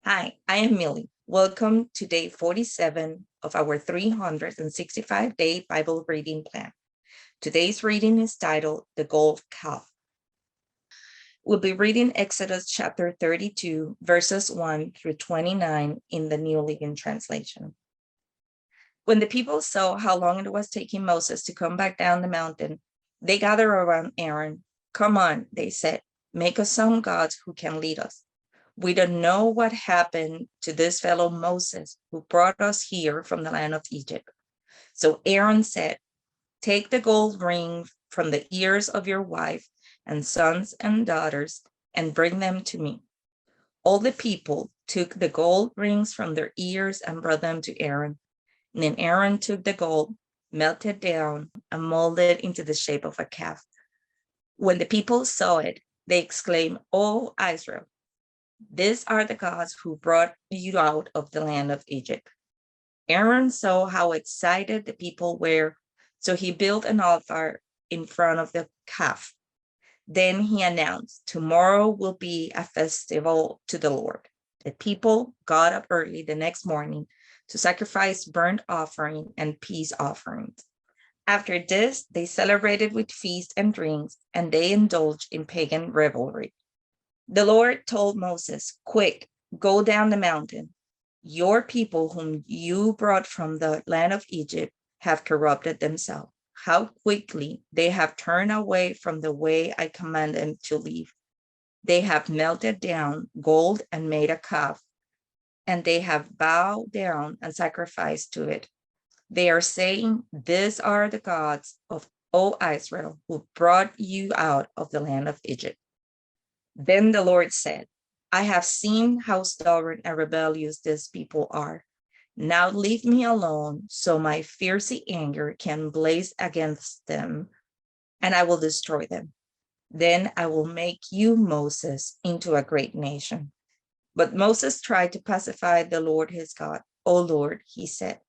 Hi, I am Millie. Welcome to day 47 of our 365-day Bible reading plan. Today's reading is titled The Gold Calf. We'll be reading Exodus chapter 32, verses 1 through 29 in the New Living Translation. When the people saw how long it was taking Moses to come back down the mountain, they gathered around Aaron. "Come on," they said, "make us some gods who can lead us. We don't know what happened to this fellow Moses who brought us here from the land of Egypt." So Aaron said, "Take the gold ring from the ears of your wife and sons and daughters and bring them to me." All the people took the gold rings from their ears and brought them to Aaron. And then Aaron took the gold, melted down, and molded into the shape of a calf. When the people saw it, they exclaimed, "O Israel, these are the gods who brought you out of the land of Egypt." Aaron saw how excited the people were, so he built an altar in front of the calf. Then he announced, "Tomorrow will be a festival to the Lord." The people got up early the next morning to sacrifice burnt offering and peace offerings. After this, they celebrated with feasts and drinks, and they indulged in pagan revelry. The Lord told Moses, "Quick, go down the mountain. Your people whom you brought from the land of Egypt have corrupted themselves. How quickly they have turned away from the way I commanded them to leave. They have melted down gold and made a calf, and they have bowed down and sacrificed to it. They are saying, 'These are the gods of, O Israel, who brought you out of the land of Egypt.'" Then the Lord said, "I have seen how stubborn and rebellious these people are. Now leave me alone so my fierce anger can blaze against them, and I will destroy them. Then I will make you, Moses, into a great nation." But Moses tried to pacify the Lord his God. "O Lord," he said,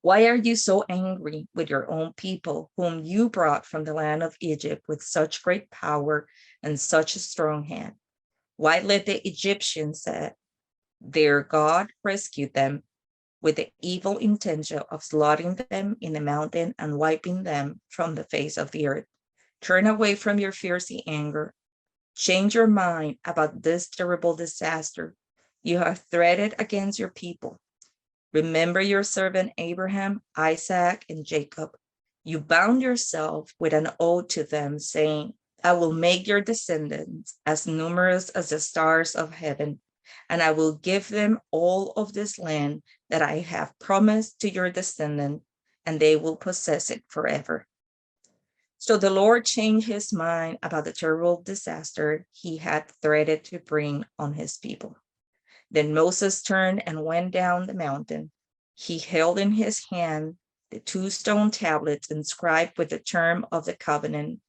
"why are you so angry with your own people, whom you brought from the land of Egypt with such great power and such a strong hand? Why let the Egyptians say their God rescued them with the evil intention of slaughtering them in the mountain and wiping them from the face of the earth? Turn away from your fierce anger. Change your mind about this terrible disaster you have threatened against your people. Remember your servant Abraham, Isaac, and Jacob. You bound yourself with an oath to them, saying, 'I will make your descendants as numerous as the stars of heaven, and I will give them all of this land that I have promised to your descendants, and they will possess it forever.'" So the Lord changed his mind about the terrible disaster he had threatened to bring on his people. Then Moses turned and went down the mountain. He held in his hand the two stone tablets inscribed with the term of the covenant.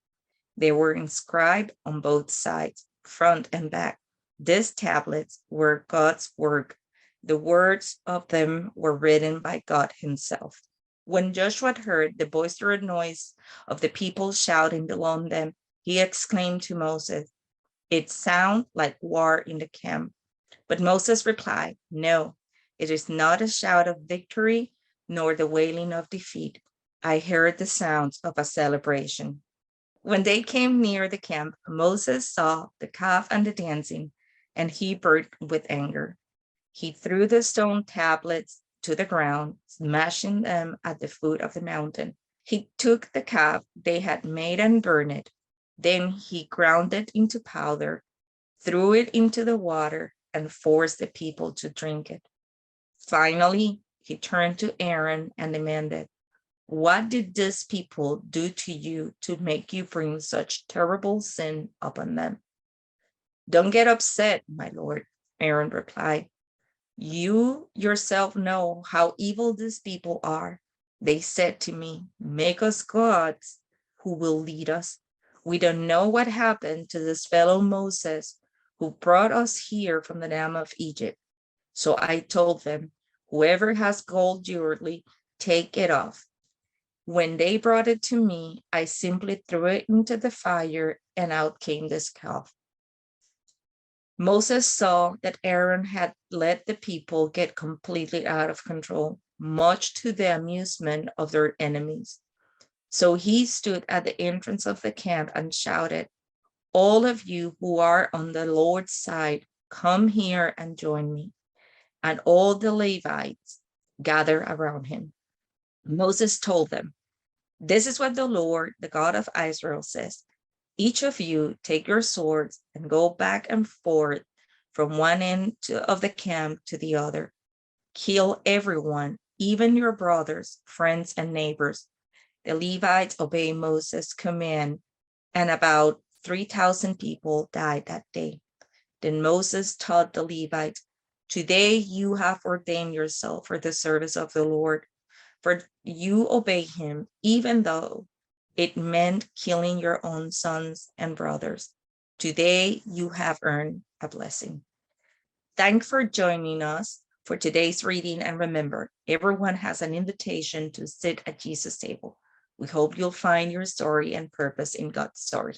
They were inscribed on both sides, front and back. These tablets were God's work. The words of them were written by God himself. When Joshua heard the boisterous noise of the people shouting below them, he exclaimed to Moses, "It sounds like war in the camp." But Moses replied, "No, it is not a shout of victory, nor the wailing of defeat. I heard the sounds of a celebration." When they came near the camp, Moses saw the calf and the dancing, and he burned with anger. He threw the stone tablets to the ground, smashing them at the foot of the mountain. He took the calf they had made and burned it. Then he ground it into powder, threw it into the water, and forced the people to drink it. Finally, he turned to Aaron and demanded, "What did these people do to you to make you bring such terrible sin upon them?" "Don't get upset, my lord," Aaron replied. "You yourself know how evil these people are. They said to me, 'Make us gods who will lead us.' We don't know what happened to this fellow Moses who brought us here from the land of Egypt. So I told them, 'Whoever has gold jewelry, take it off.' When they brought it to me, I simply threw it into the fire, and out came this calf." Moses saw that Aaron had let the people get completely out of control, much to the amusement of their enemies. So he stood at the entrance of the camp and shouted, "All of you who are on the Lord's side, come here and join me." And all the Levites gathered around him. Moses told them, "This is what the Lord, the God of Israel, says. Each of you take your swords and go back and forth from one end of the camp to the other. Kill everyone, even your brothers, friends, and neighbors." The Levites obeyed Moses' command, and about 3,000 people died that day. Then Moses taught the Levites, "Today you have ordained yourself for the service of the Lord, for you obey him, even though it meant killing your own sons and brothers. Today you have earned a blessing." Thanks for joining us for today's reading. And remember, everyone has an invitation to sit at Jesus' table. We hope you'll find your story and purpose in God's story.